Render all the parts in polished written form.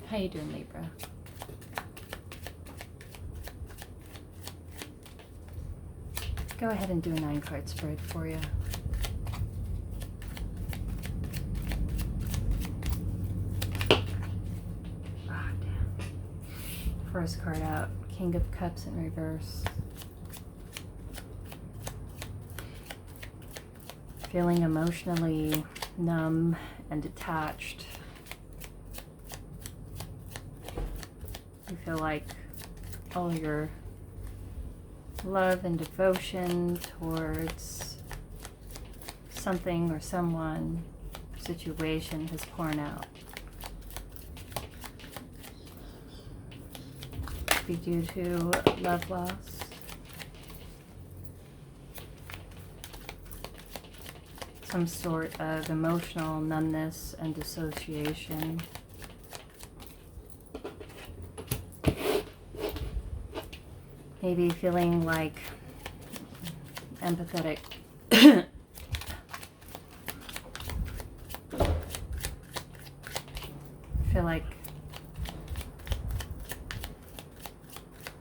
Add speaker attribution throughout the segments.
Speaker 1: How you doing, Libra? Go ahead and do a 9-card spread for you. Ah, damn. First card out, King of Cups in reverse. Feeling emotionally numb and detached. You feel like all your love and devotion towards something or someone, situation has poured out. Could be due to love loss. Some sort of emotional numbness and dissociation. Maybe feeling like empathetic. Feel like,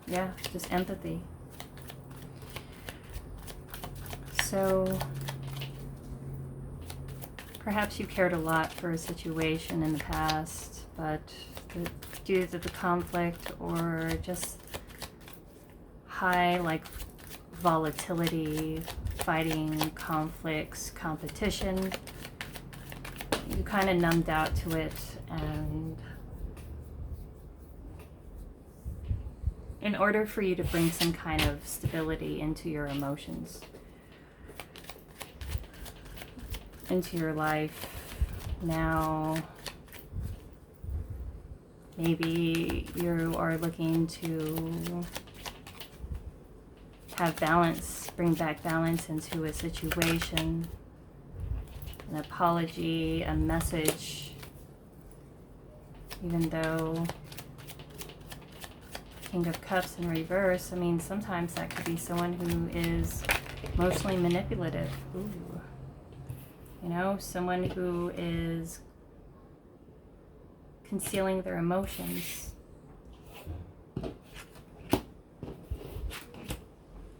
Speaker 1: yeah, just empathy. So perhaps you cared a lot for a situation in the past, but due to the conflict or just high like volatility, fighting, conflicts, competition, you kind of numbed out to it, and in order for you to bring some kind of stability into your emotions, into your life now, maybe you are looking to have balance, bring back balance into a situation, an apology, a message, even though King of Cups in reverse, I mean, sometimes that could be someone who is emotionally manipulative. Ooh. You know, someone who is concealing their emotions.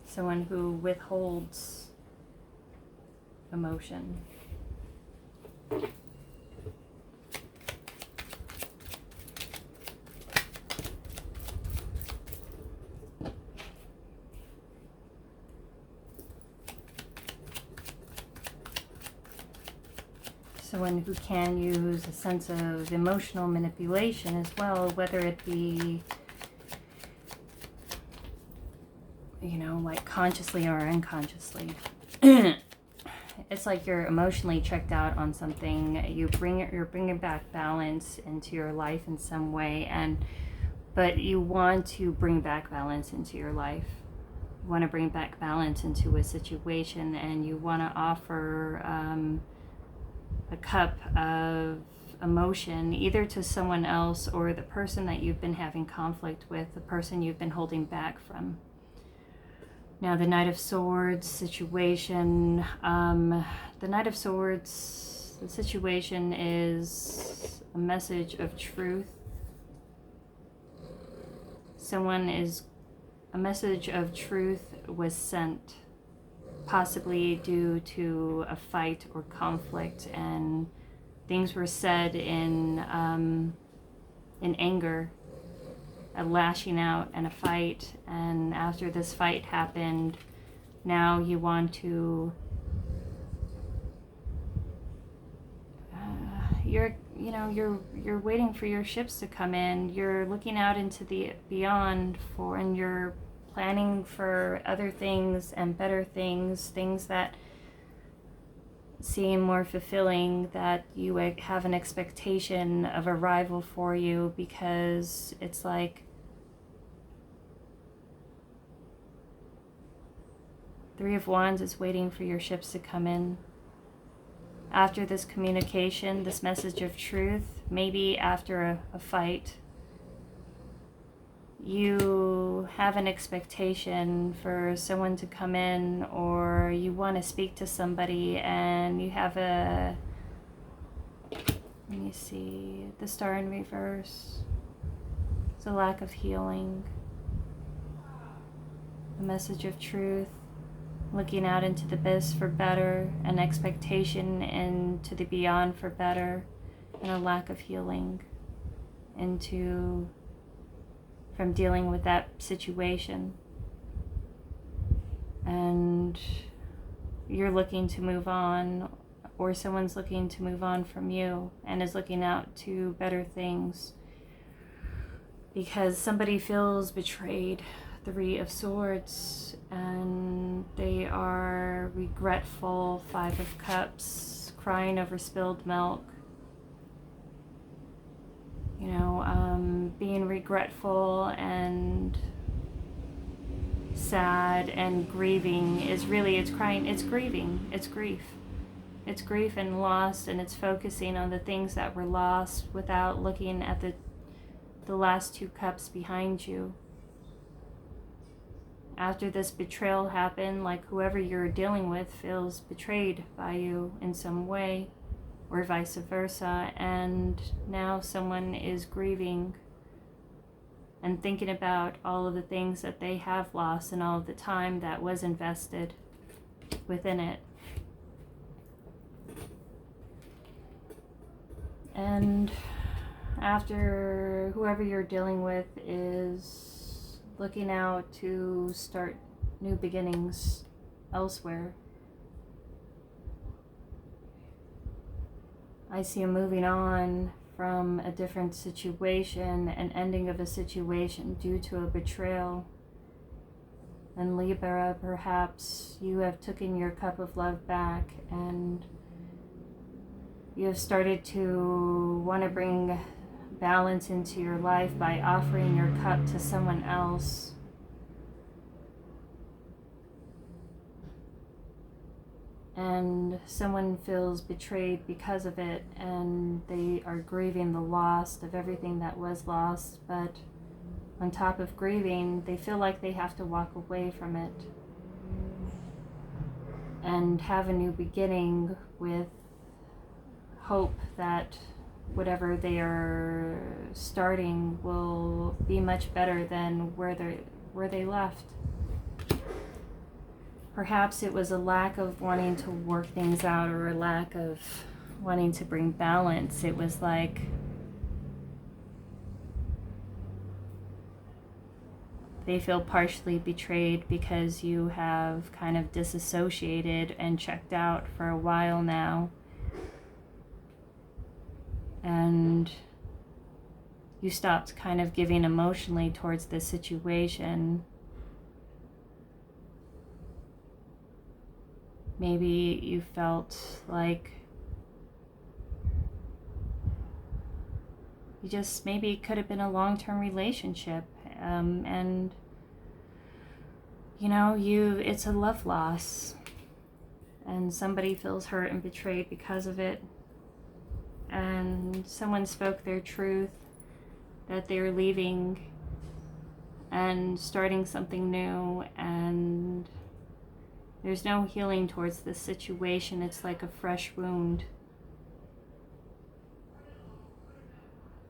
Speaker 1: Someone who withholds emotion. Someone who can use a sense of emotional manipulation as well, whether it be, you know, like consciously or unconsciously. It's like you're emotionally checked out on something. You're bringing back balance into your life in some way, but you want to bring back balance into your life. You want to bring back balance into a situation, and you want to offer a cup of emotion either to someone else or the person that you've been having conflict with, the person you've been holding back from. Now, the Knight of Swords situation, the Knight of Swords, the situation is a message of truth. A message of truth was sent, possibly due to a fight or conflict, and things were said in anger, a lashing out and a fight, and after this fight happened, now you want to you're waiting for your ships to come in. You're looking out into the beyond and you're planning for other things and better things, things that seem more fulfilling, that you have an expectation of arrival for you, because it's like Three of Wands is waiting for your ships to come in. After this communication, this message of truth, maybe after a fight, you have an expectation for someone to come in, or you want to speak to somebody, and you have let me see, the Star in reverse. It's a lack of healing. A message of truth. Looking out into the abyss for better. An expectation into the beyond for better. And a lack of healing from dealing with that situation. And you're looking to move on, or someone's looking to move on from you and is looking out to better things because somebody feels betrayed. 3 of Swords, and they are regretful. 5 of Cups, crying over spilled milk. You know, being regretful and sad and grieving is really, it's crying, it's grieving, it's grief. It's grief and loss, and it's focusing on the things that were lost without looking at the last 2 cups behind you. After this betrayal happened, like whoever you're dealing with feels betrayed by you in some way, or vice versa, and now someone is grieving and thinking about all of the things that they have lost and all of the time that was invested within it. And after whoever you're dealing with is looking out to start new beginnings elsewhere. I see him moving on from a different situation, an ending of a situation due to a betrayal. And Libra, perhaps you have taken your cup of love back and you have started to want to bring balance into your life by offering your cup to someone else. And someone feels betrayed because of it, and they are grieving the loss of everything that was lost, but on top of grieving, they feel like they have to walk away from it and have a new beginning with hope that whatever they are starting will be much better than where they left. Perhaps it was a lack of wanting to work things out, or a lack of wanting to bring balance. It was like they feel partially betrayed because you have kind of disassociated and checked out for a while now. And you stopped kind of giving emotionally towards the situation. Maybe you felt like you just maybe could have been a long-term relationship, and you know, it's a love loss, and somebody feels hurt and betrayed because of it. And someone spoke their truth that they're leaving and starting something new, and there's no healing towards this situation. It's like a fresh wound.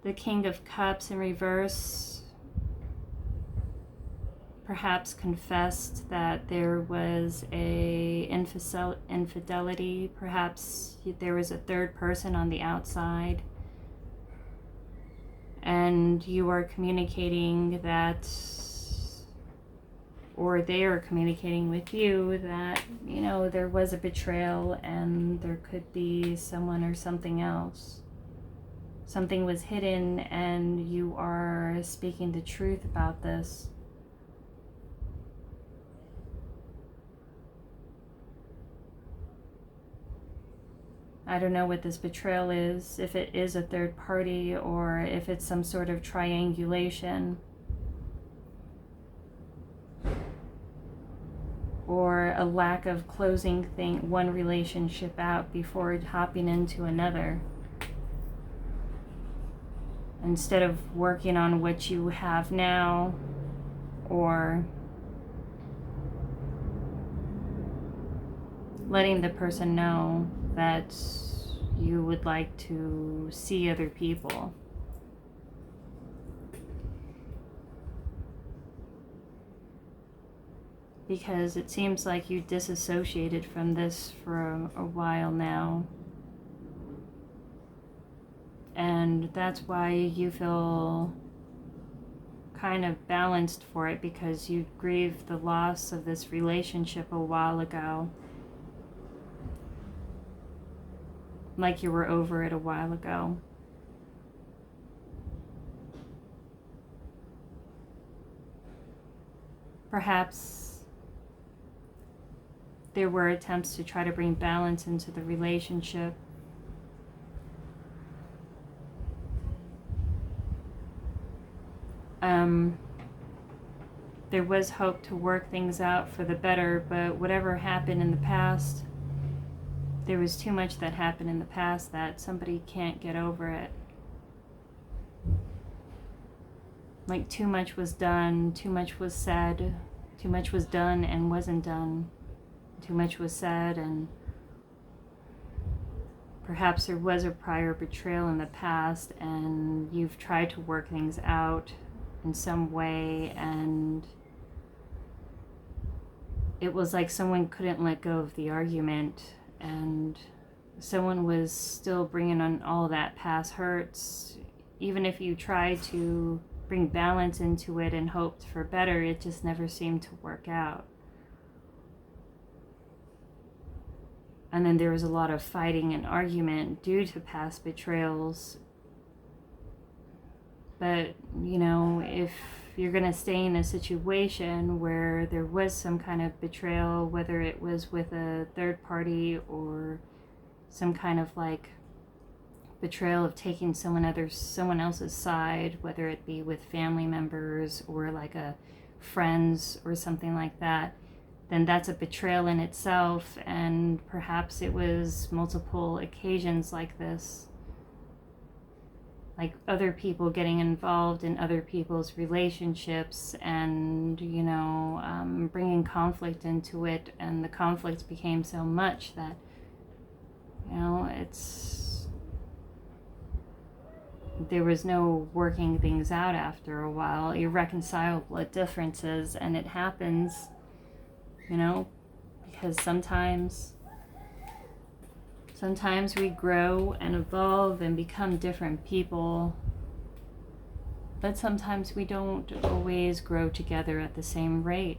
Speaker 1: The King of Cups in reverse perhaps confessed that there was a infidelity. Perhaps there was a third person on the outside, and you are communicating that, or they are communicating with you that, you know, there was a betrayal and there could be someone or something else. Something was hidden, and you are speaking the truth about this. I don't know what this betrayal is, if it is a third party or if it's some sort of triangulation or a lack of closing one relationship out before hopping into another. Instead of working on what you have now, or letting the person know that you would like to see other people. because it seems like you disassociated from this for a while now. And that's why you feel kind of balanced for it, because you grieved the loss of this relationship a while ago. Like you were over it a while ago. Perhaps there were attempts to try to bring balance into the relationship. There was hope to work things out for the better, but whatever happened in the past, there was too much that happened in the past that somebody can't get over it. Like too much was done, too much was said, too much was done and wasn't done. Too much was said, and perhaps there was a prior betrayal in the past and you've tried to work things out in some way, and it was like someone couldn't let go of the argument, and someone was still bringing on all that past hurts. Even if you tried to bring balance into it and hoped for better, it just never seemed to work out. And then there was a lot of fighting and argument due to past betrayals. But, you know, if you're going to stay in a situation where there was some kind of betrayal, whether it was with a third party or some kind of like betrayal of taking someone else's side, whether it be with family members or like a friends or something like that, then that's a betrayal in itself. And perhaps it was multiple occasions like this, like other people getting involved in other people's relationships and, you know, bringing conflict into it, and the conflict became so much that, you know, there was no working things out after a while, irreconcilable differences, and it happens, you know, because sometimes we grow and evolve and become different people, but sometimes we don't always grow together at the same rate.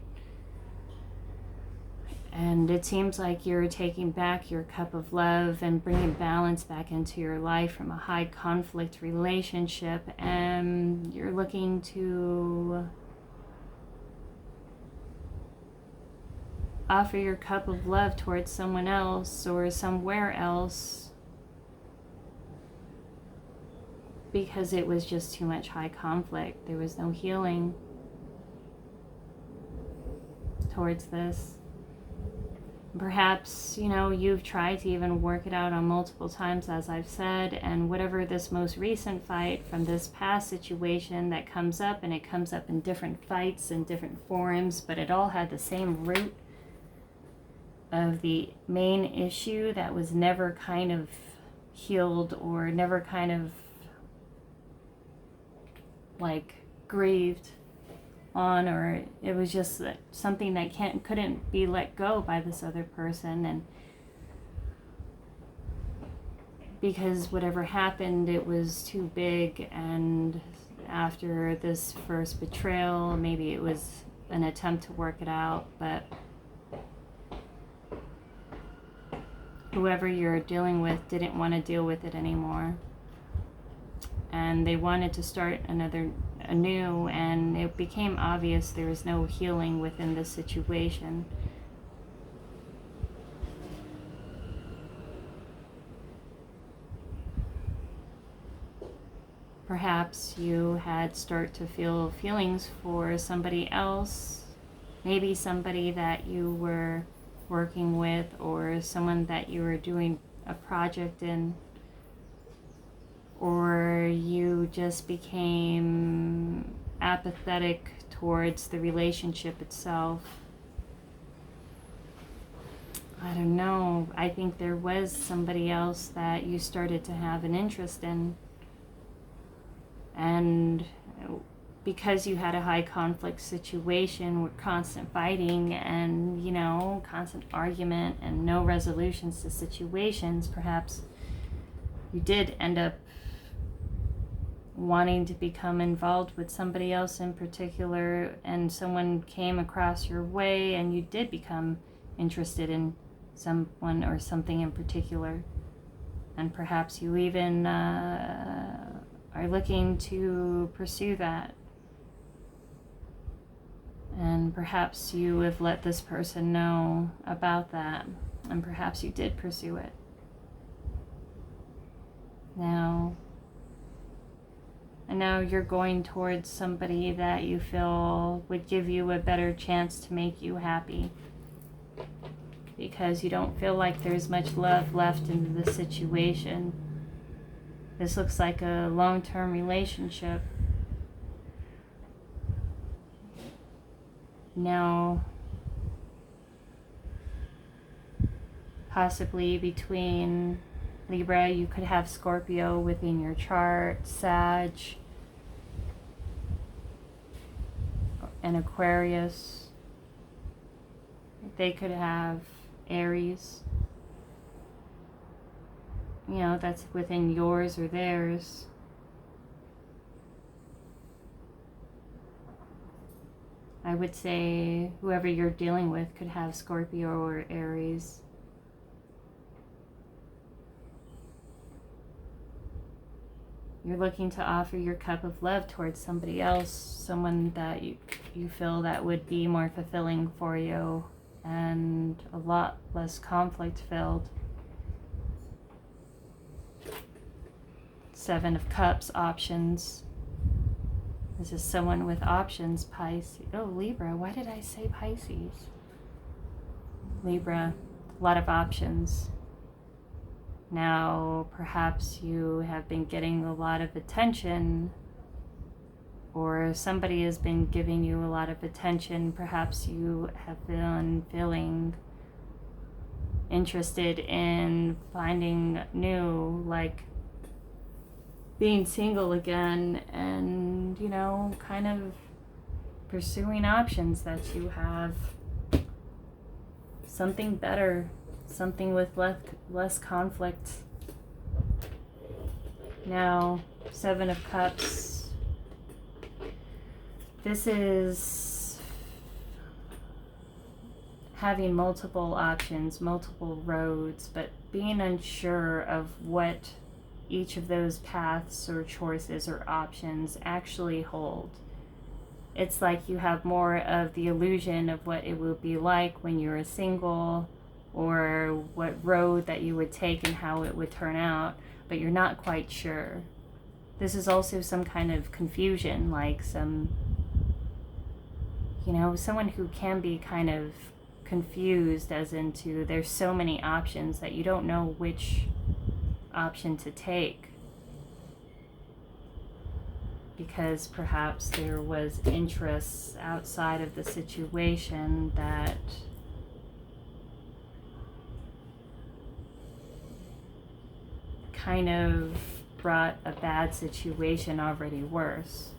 Speaker 1: And it seems like you're taking back your cup of love and bringing balance back into your life from a high conflict relationship, and you're looking to offer your cup of love towards someone else or somewhere else, because it was just too much high conflict. There was no healing towards this. Perhaps, you know, you've tried to even work it out on multiple times, as I've said, and whatever this most recent fight from this past situation that comes up, and it comes up in different fights and different forms, but it all had the same root of the main issue that was never kind of healed or never kind of like grieved on, or it was just something that couldn't be let go by this other person. And because whatever happened, it was too big, and after this first betrayal, maybe it was an attempt to work it out, but whoever you're dealing with didn't want to deal with it anymore, and they wanted to start anew, and it became obvious there was no healing within this situation. Perhaps you had start to feel feelings for somebody else, maybe somebody that you were working with, or someone that you were doing a project in, or you just became apathetic towards the relationship itself. I don't know. I think there was somebody else that you started to have an interest in, because you had a high conflict situation with constant fighting and, you know, constant argument and no resolutions to situations, perhaps you did end up wanting to become involved with somebody else in particular, and someone came across your way and you did become interested in someone or something in particular. And perhaps you even are looking to pursue that. And perhaps you have let this person know about that, and perhaps you did pursue it. Now, and now you're going towards somebody that you feel would give you a better chance to make you happy, because you don't feel like there's much love left in the situation. This looks like a long-term relationship. Now, possibly between Libra, you could have Scorpio within your chart, Sag, and Aquarius. They could have Aries. You know, that's within yours or theirs. I would say whoever you're dealing with could have Scorpio or Aries. You're looking to offer your cup of love towards somebody else, someone that you feel that would be more fulfilling for you and a lot less conflict filled. Seven of Cups, options. This is someone with options, Pisces. Oh, Libra. Why did I say Pisces? Libra, a lot of options. Now, perhaps you have been getting a lot of attention, or somebody has been giving you a lot of attention. Perhaps you have been feeling interested in finding new, like being single again, and, you know, kind of pursuing options that you have. Something better, something with less conflict. Now, Seven of Cups. This is having multiple options, multiple roads, but being unsure of what each of those paths or choices or options actually hold. It's like you have more of the illusion of what it will be like when you're single, or what road that you would take and how it would turn out, but you're not quite sure. This is also some kind of confusion, like some, you know, someone who can be kind of confused, as into there's so many options that you don't know which option to take, because perhaps there was interests outside of the situation that kind of brought a bad situation already worse.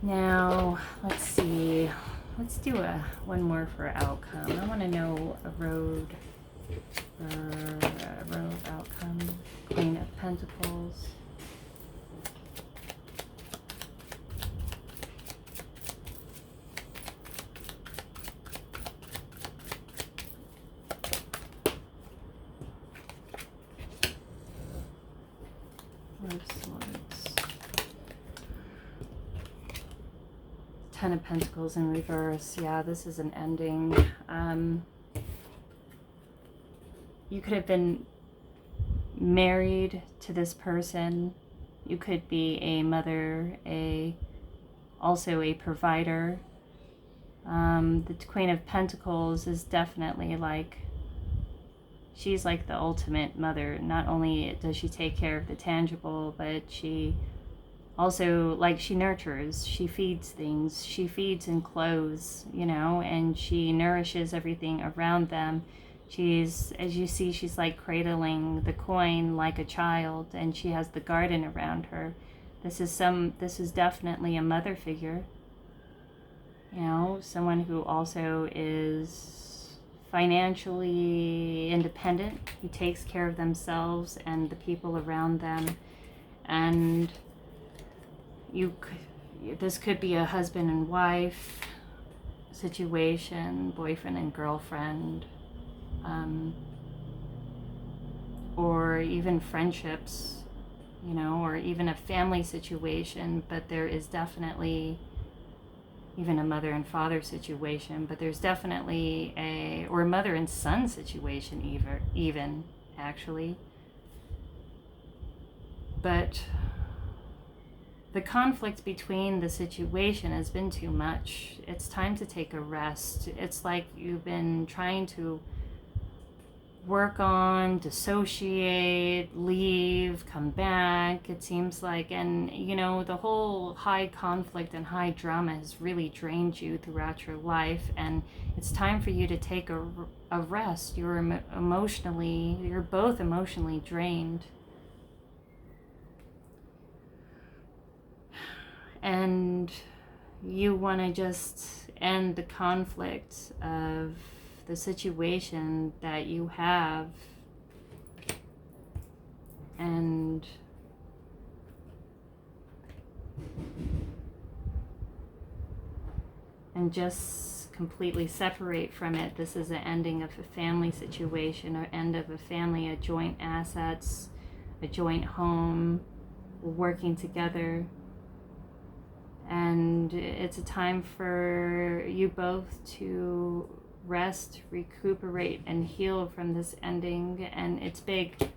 Speaker 1: Now, let's see. Let's do one more for outcome. I want to know a road outcome. Queen of Pentacles. Ten of Pentacles in reverse. Yeah, this is an ending. You could have been married to this person. You could be a mother, also a provider. The Queen of Pentacles is definitely like, she's like the ultimate mother. Not only does she take care of the tangible, but she also, like, she nurtures, she feeds things, she feeds and clothes, you know, and she nourishes everything around them. She's, as you see, she's like cradling the coin like a child, and she has the garden around her. This is definitely a mother figure. You know, someone who also is financially independent, who takes care of themselves and the people around them. And this could be a husband and wife situation, boyfriend and girlfriend, or even friendships, you know, or even a family situation. But there is definitely even a mother and father situation, but there's definitely or a mother and son situation even actually. But the conflict between the situation has been too much. It's time to take a rest. It's like you've been trying to work on, dissociate, leave, come back, it seems like. And, you know, the whole high conflict and high drama has really drained you throughout your life. And it's time for you to take a rest. You're both emotionally drained. And you want to just end the conflict of the situation that you have, and just completely separate from it. This is an ending of a family situation, or end of a family, a joint assets, a joint home, working together. And it's a time for you both to rest, recuperate, and heal from this ending. And it's big,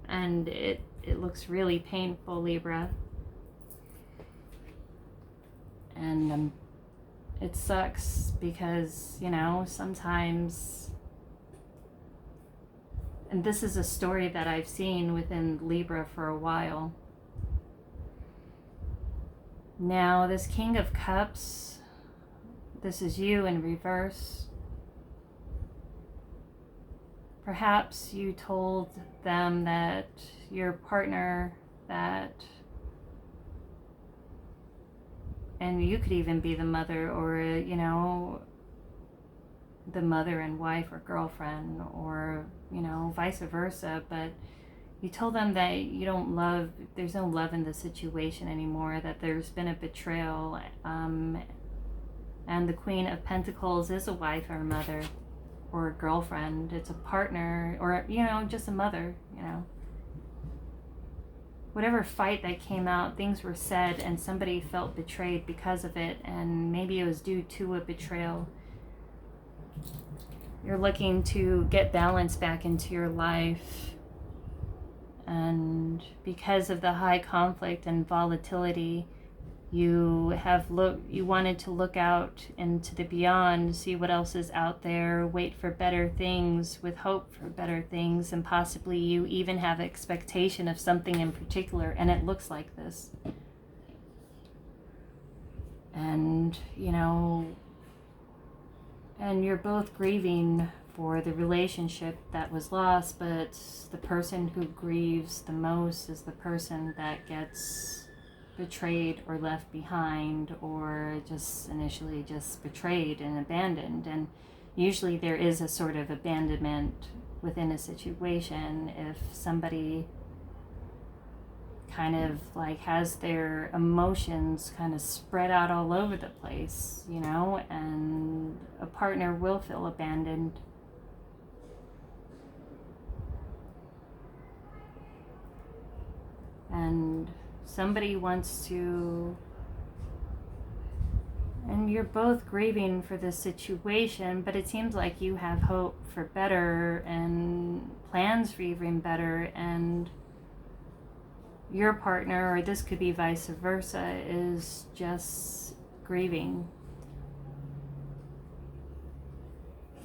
Speaker 1: and it looks really painful, Libra. And it sucks because, you know, sometimes, and this is a story that I've seen within Libra for a while now. This King of Cups, this is you in reverse. Perhaps you told them that your partner, and you could even be the mother, or, you know, the mother and wife or girlfriend, or, you know, vice versa, but you told them that there's no love in the situation anymore, that there's been a betrayal, and the Queen of Pentacles is a wife or a mother or a girlfriend. It's a partner, or, you know, just a mother, you know. Whatever fight that came out, things were said and somebody felt betrayed because of it, and maybe it was due to a betrayal. You're looking to get balance back into your life. And because of the high conflict and volatility, you wanted to look out into the beyond, see what else is out there, wait for better things, with hope for better things, and possibly you even have expectation of something in particular, and it looks like this. And, you know, and you're both grieving for the relationship that was lost, but the person who grieves the most is the person that gets betrayed or left behind, or just initially just betrayed and abandoned. And usually there is a sort of abandonment within a situation if somebody kind of like has their emotions kind of spread out all over the place, you know, and a partner will feel abandoned. And somebody wants to, and you're both grieving for this situation, but it seems like you have hope for better and plans for even better, and your partner, or this could be vice versa, is just grieving.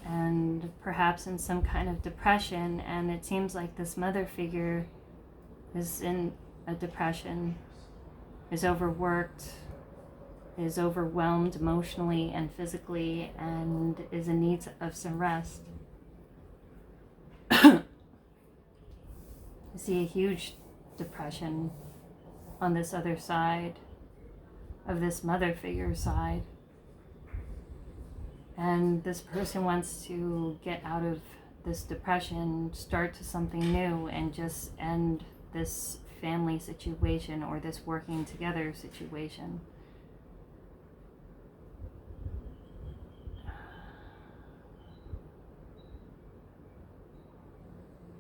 Speaker 1: And perhaps in some kind of depression, and it seems like this mother figure is in a depression, is overworked, is overwhelmed emotionally and physically, and is in need of some rest. I see a huge depression on this other side of this mother figure side. And this person wants to get out of this depression, start to something new, and just end this family situation or this working together situation.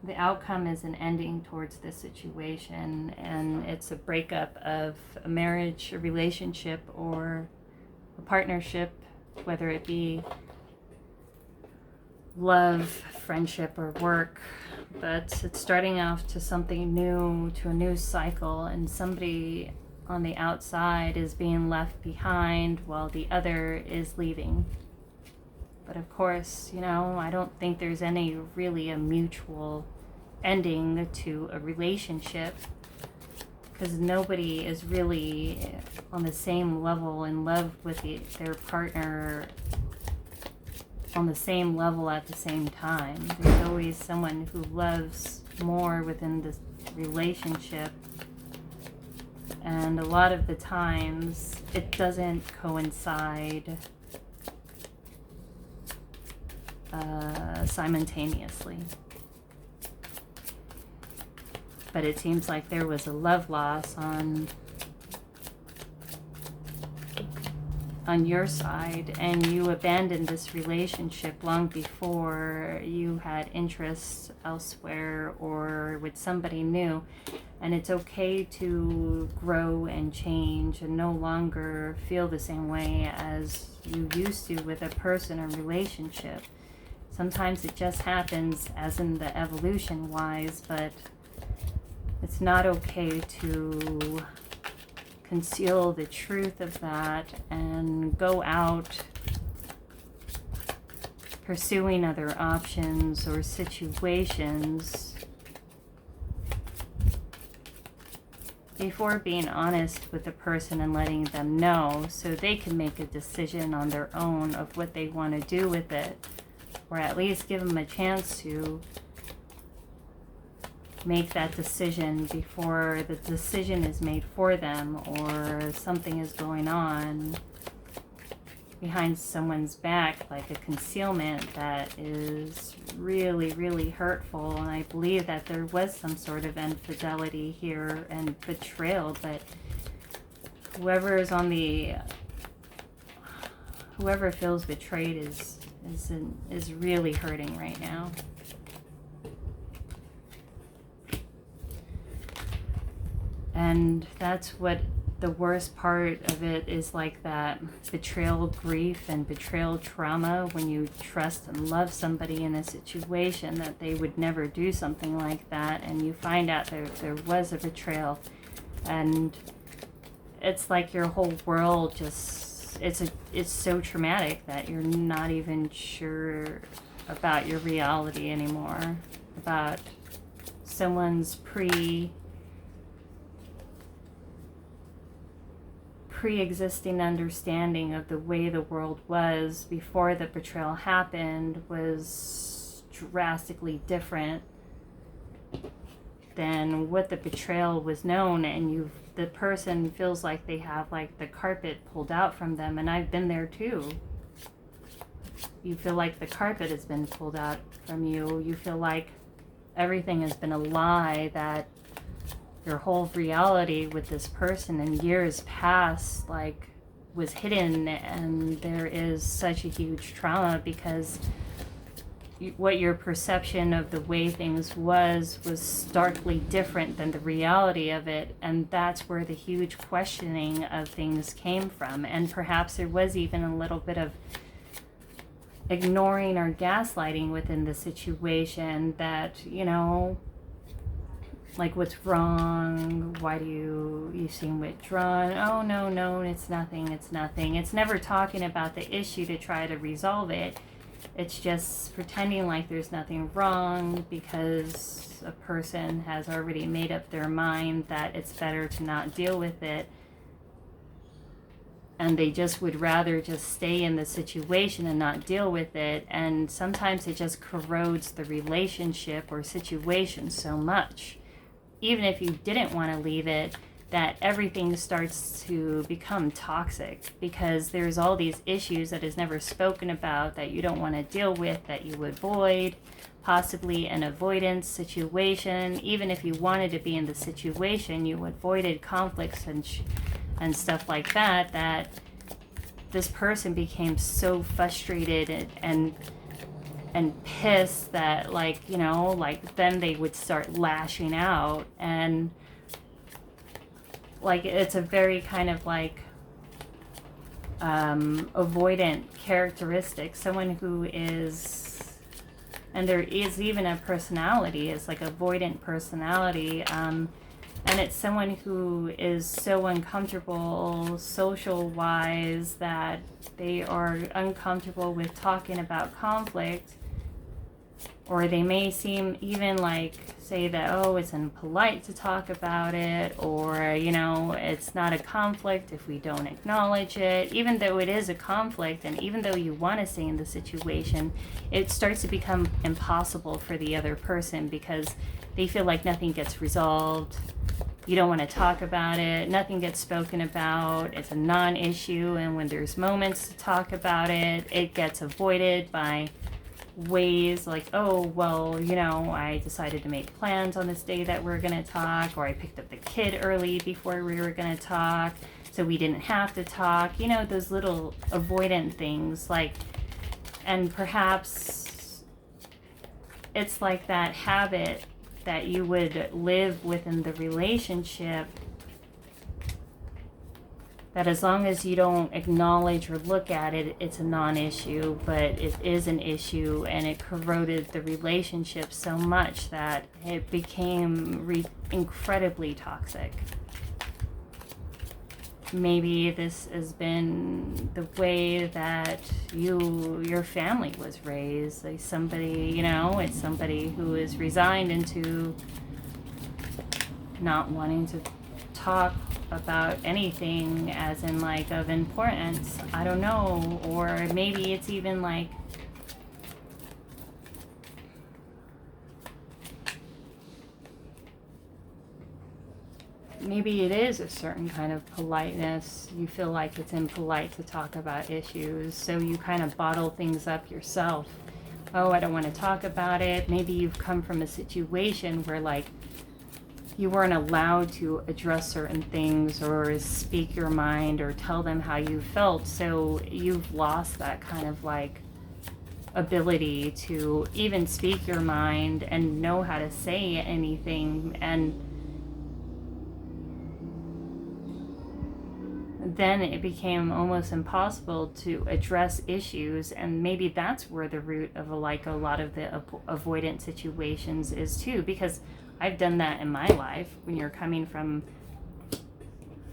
Speaker 1: The outcome is an ending towards this situation, and it's a breakup of a marriage, a relationship, or a partnership, whether it be love, friendship, or work. But it's starting off to something new, to a new cycle, and somebody on the outside is being left behind while the other is leaving. But of course, I don't think there's any really a mutual ending to a relationship, because nobody is really on the same level in love with their partner on the same level at the same time. There's always someone who loves more within this relationship, and a lot of the times it doesn't coincide simultaneously. But it seems like there was a love loss on your side, and you abandoned this relationship long before you had interests elsewhere or with somebody new. And it's okay to grow and change and no longer feel the same way as you used to with a person or relationship. Sometimes it just happens, as in the evolution wise, but it's not okay to conceal the truth of that and go out pursuing other options or situations before being honest with the person and letting them know, so they can make a decision on their own of what they want to do with it, or at least give them a chance to make that decision before the decision is made for them, or something is going on behind someone's back, like a concealment that is really, really hurtful. And I believe that there was some sort of infidelity here and betrayal, but whoever feels betrayed is really hurting right now. And that's what the worst part of it is, like that betrayal grief and betrayal trauma, when you trust and love somebody in a situation that they would never do something like that, and you find out there was a betrayal, and it's like your whole world just, it's so traumatic that you're not even sure about your reality anymore, about someone's pre-existing understanding of the way the world was before the betrayal happened was drastically different than what the betrayal was known, and the person feels like they have like the carpet pulled out from them. And I've been there too. You feel like the carpet has been pulled out from you. You feel like everything has been a lie, that your whole reality with this person in years past like was hidden, and there is such a huge trauma because what your perception of the way things was starkly different than the reality of it, and that's where the huge questioning of things came from. And perhaps there was even a little bit of ignoring or gaslighting within the situation, that like, what's wrong? Why do you seem withdrawn? Oh, no, it's nothing. It's never talking about the issue to try to resolve it. It's just pretending like there's nothing wrong because a person has already made up their mind that it's better to not deal with it. And they just would rather just stay in the situation and not deal with it. And sometimes it just corrodes the relationship or situation so much, even if you didn't want to leave it, that everything starts to become toxic because there's all these issues that is never spoken about that you don't want to deal with, that you avoid, possibly an avoidance situation. Even if you wanted to be in the situation, you avoided conflicts and stuff like that, that this person became so frustrated and pissed that, like, you know, like then they would start lashing out. And like it's a very kind of like avoidant characteristic, someone who is, and there is even a personality, it's like avoidant personality, and it's someone who is so uncomfortable social wise that they are uncomfortable with talking about conflict. Or they may seem even like say that, oh, it's impolite to talk about it, or, you know, it's not a conflict if we don't acknowledge it. Even though it is a conflict, and even though you want to stay in the situation, it starts to become impossible for the other person because they feel like nothing gets resolved. You don't want to talk about it. Nothing gets spoken about. It's a non-issue. And when there's moments to talk about it, it gets avoided by ways like, oh, well, you know, I decided to make plans on this day that we're going to talk, or I picked up the kid early before we were going to talk, so we didn't have to talk. You know, those little avoidant things, like, and perhaps it's like that habit that you would live within the relationship, that as long as you don't acknowledge or look at it, it's a non-issue, but it is an issue, and it corroded the relationship so much that it became incredibly toxic. Maybe this has been the way that your family was raised. Like somebody, you know, it's somebody who is resigned into not wanting to talk about anything as in like of importance. I don't know. Or maybe it's even like maybe it is a certain kind of politeness. You feel like it's impolite to talk about issues, so you kind of bottle things up yourself. Oh, I don't want to talk about it. Maybe you've come from a situation where like you weren't allowed to address certain things or speak your mind or tell them how you felt, so you've lost that kind of like ability to even speak your mind and know how to say anything. And then it became almost impossible to address issues, and maybe that's where the root of a lot of the avoidant situations is too, because I've done that in my life. When you're coming from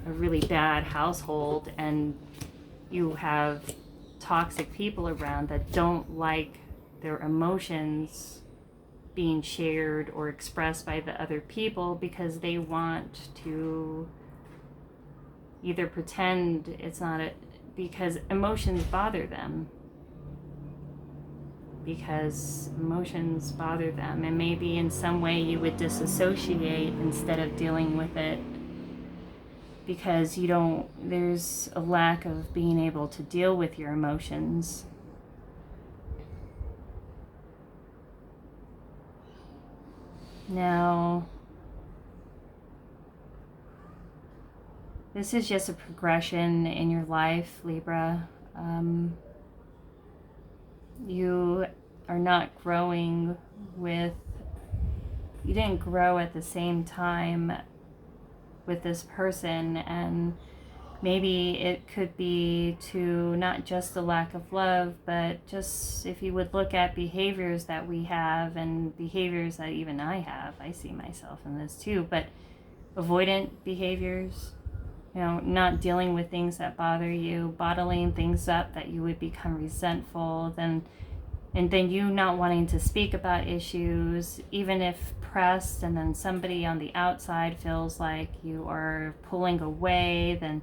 Speaker 1: a really bad household and you have toxic people around that don't like their emotions being shared or expressed by the other people because they want to either pretend it's not because emotions bother them. And maybe in some way you would disassociate instead of dealing with it because there's a lack of being able to deal with your emotions. Now, this is just a progression in your life, Libra. You are not growing you didn't grow at the same time with this person, and maybe it could be to not just a lack of love, but just if you would look at behaviors that we have and behaviors that even I have, I see myself in this too, but avoidant behaviors, you know, not dealing with things that bother you, bottling things up that you would become resentful, and then you not wanting to speak about issues, even if pressed, and then somebody on the outside feels like you are pulling away, then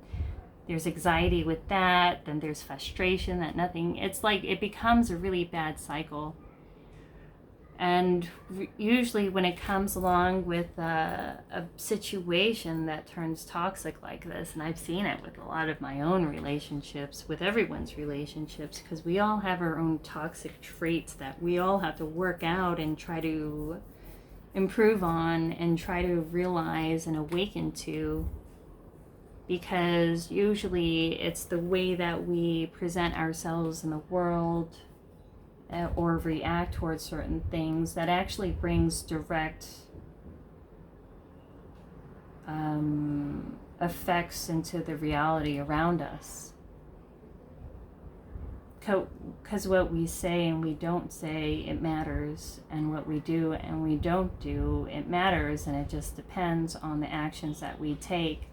Speaker 1: there's anxiety with that, then there's frustration that nothing, it's like it becomes a really bad cycle. And usually when it comes along with a situation that turns toxic like this, and I've seen it with a lot of my own relationships, with everyone's relationships, because we all have our own toxic traits that we all have to work out and try to improve on and try to realize and awaken to, because usually it's the way that we present ourselves in the world or react towards certain things that actually brings direct effects into the reality around us. Because what we say and we don't say, it matters, and what we do and we don't do, it matters, and it just depends on the actions that we take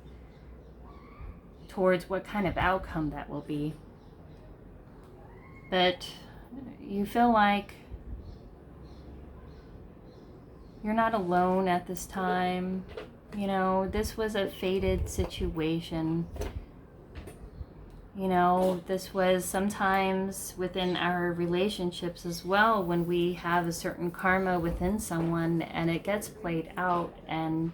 Speaker 1: towards what kind of outcome that will be. But you feel like you're not alone at this time. You know, this was a fated situation. You know, this was sometimes within our relationships as well, when we have a certain karma within someone and it gets played out, and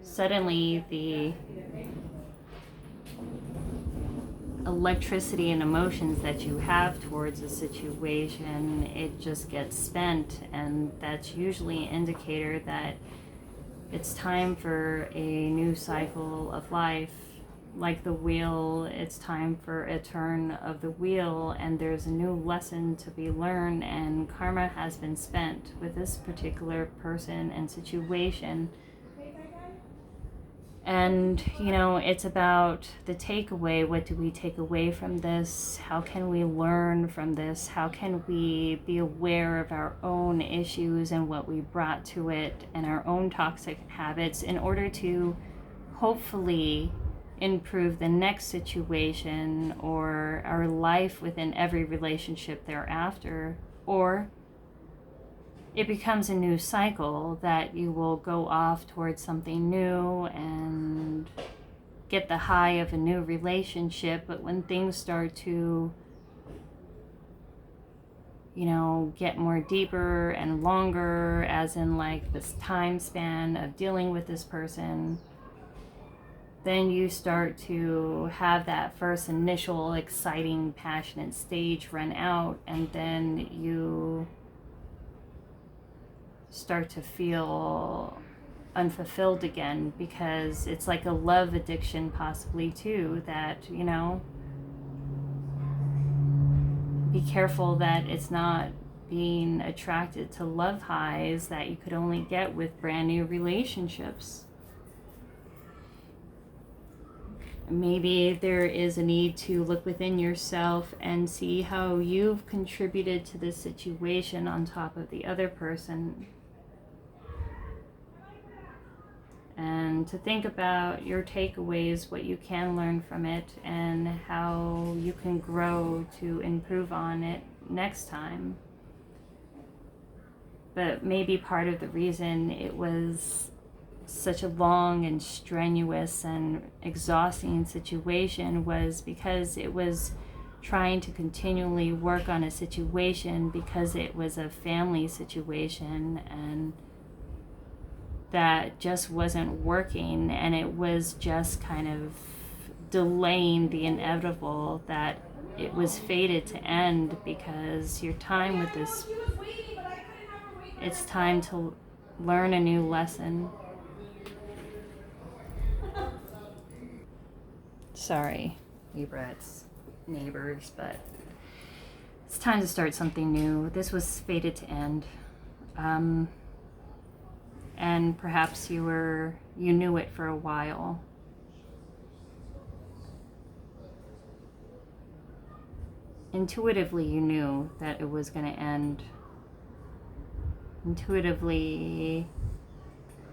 Speaker 1: suddenly the electricity and emotions that you have towards a situation, it just gets spent, and that's usually an indicator that it's time for a new cycle of life. Like the wheel, it's time for a turn of the wheel, and there's a new lesson to be learned, and karma has been spent with this particular person and situation. And, you know, it's about the takeaway. What do we take away from this? How can we learn from this? How can we be aware of our own issues and what we brought to it and our own toxic habits in order to hopefully improve the next situation or our life within every relationship thereafter? Or it becomes a new cycle that you will go off towards something new and get the high of a new relationship, but when things start to, you know, get more deeper and longer, as in like this time span of dealing with this person, then you start to have that first initial exciting, passionate stage run out, and then you start to feel unfulfilled again, because it's like a love addiction possibly too, that, you know, be careful that it's not being attracted to love highs that you could only get with brand new relationships. Maybe there is a need to look within yourself and see how you've contributed to this situation on top of the other person. And to think about your takeaways, what you can learn from it, and how you can grow to improve on it next time. But maybe part of the reason it was such a long and strenuous and exhausting situation was because it was trying to continually work on a situation, because it was a family situation, and that just wasn't working, and it was just kind of delaying the inevitable, that it was fated to end, because your time with this, it's time to learn a new lesson. Sorry, Libra, it's neighbors, but it's time to start something new. This was fated to end. And perhaps you knew it for a while. Intuitively, you knew that it was going to end. Intuitively,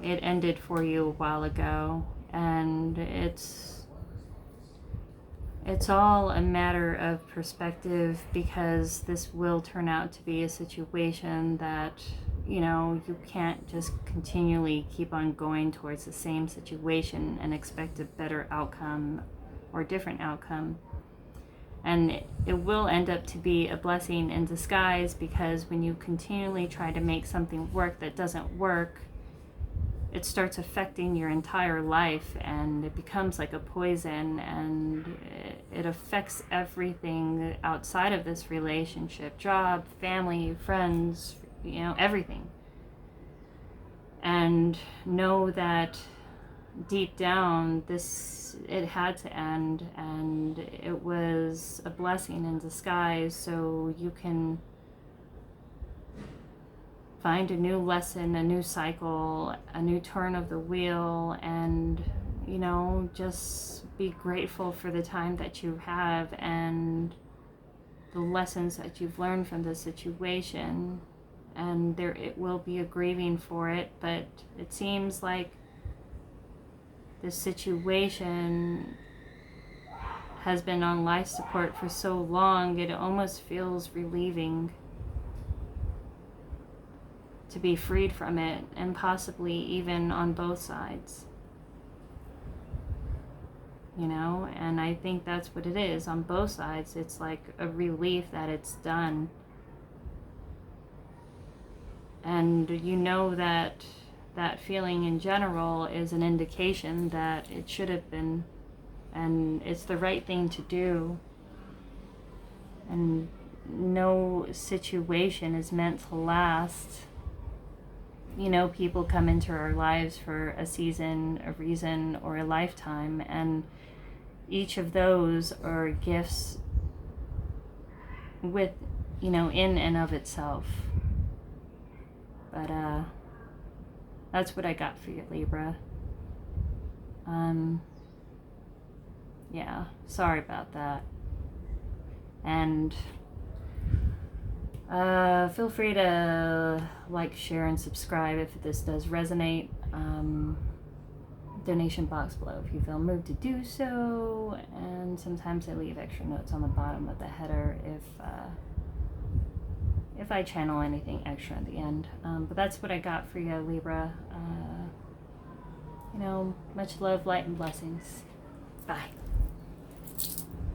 Speaker 1: it ended for you a while ago, and it's all a matter of perspective, because this will turn out to be a situation that, you know, you can't just continually keep on going towards the same situation and expect a better outcome or different outcome. And it will end up to be a blessing in disguise, because when you continually try to make something work that doesn't work, it starts affecting your entire life, and it becomes like a poison, and it affects everything outside of this relationship, job, family, friends, everything. And know that deep down, it had to end, and it was a blessing in disguise, so you can find a new lesson, a new cycle, a new turn of the wheel, and just be grateful for the time that you have and the lessons that you've learned from the situation. And it will be a grieving for it, but it seems like this situation has been on life support for so long, it almost feels relieving to be freed from it, and possibly even on both sides. And I think that's what it is on both sides. It's like a relief that it's done. And that feeling in general is an indication that it should have been, and it's the right thing to do. And no situation is meant to last. People come into our lives for a season, a reason, or a lifetime, and each of those are gifts with, in and of itself. But that's what I got for you, Libra. Yeah, sorry about that. And feel free to like, share, and subscribe if this does resonate. Donation box below if you feel moved to do so. And sometimes I leave extra notes on the bottom of the header if I channel anything extra at the end. But that's what I got for you, Libra. Much love, light, and blessings. Bye.